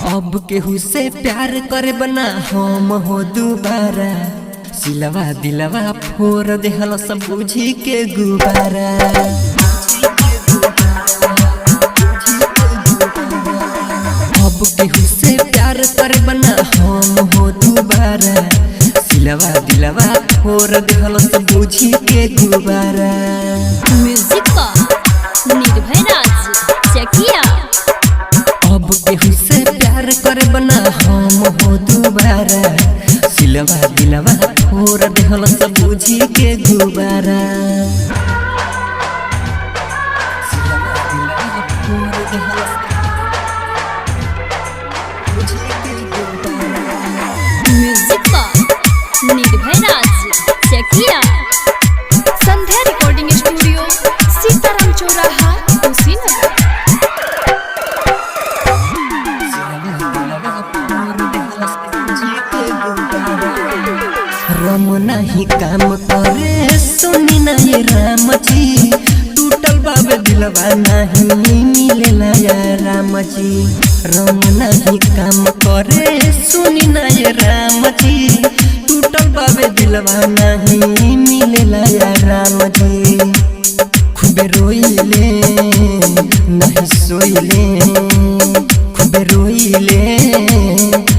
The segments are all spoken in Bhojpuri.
अब केहू से प्यार करे बना हम हो दोबारा, सिलवा दिलवा फोर देहल सब बुझी के गुबारा। अब केहू से प्यार करे बना हम हो दोबारा, सिलवा दिलवा फोर देहल सब बुझी के गुबारा। म्यूजिक का निर्भय राज चकिया। अब केहू से प्यार करे बना हम हो दोबारा, सिलवा दिलवा फोर देहल सब बुझी के गुबारा। सिलवा दिलवा फोर देहल बुझी के गुबारा। म्यूजिक का निर्भय राज चकिया। संध्या रिकॉर्डिंग स्टूडियो, सीताराम चौराहा, कुशीनगर। रम नहीं काम करे सुनी नहीं राम जी, टूटल बाबे दिलवा नहीं मिलेला या राम जी। रम नहीं काम करे सुनी नहीं राम जी, टूटल बाबे दिलवा नहीं मिलेला या राम जी। खूबे रोइले नहीं सोइले, खूबे रोइले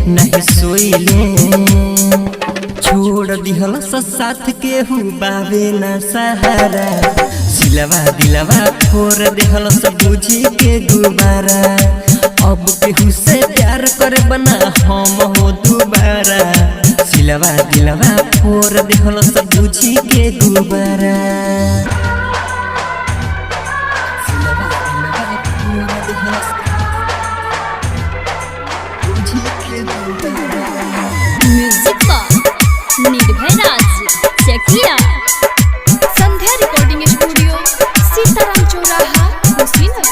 नहीं सोइले, छोड़ दिहल साथ केहू बाबे ना सहारा, सिलवा दिलवा फोर देहल सब बुझी के गुबारा। अब केहू से प्यार करे बना हम हो दोबारा, सिलवा दिलवा फोर देहल सब बुझी के गुबारा। सिलवा दिलवा फोर देहल बुझी के गुबारा। म्यूजिक का निर्भय राज चकिया। संध्या रिकॉर्डिंग स्टूडियो, सीताराम चौराहा, कुशीनगर।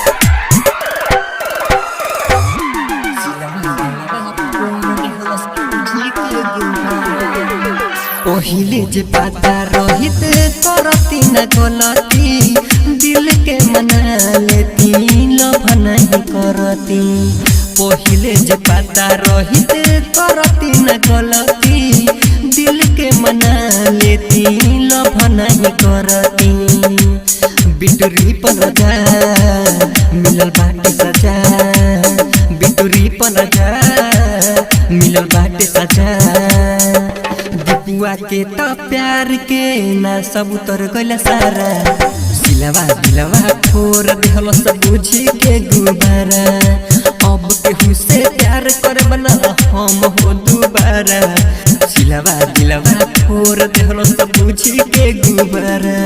पहिले जे पता रहित करती न गलती, दिल के मना लेती लभ नहीं करती। पहिले जे पता रहित करती न गलती, दिल के मना लेती लभ नहीं करती। बिटुरी पर राजा मिलल बाटे सजा, बिटुरी पर राजा मिलल बाटे सजा। दीपुआ के तो प्यार के ना सब उतर गइल सारा, सिलवा दिलवा फोर देहल सब बुझी के गुबारा। अब केहू से प्यार करे बना हम हो दोबारा, सिलवा दिलवा फोर देहल सब बुझी के गुबारा।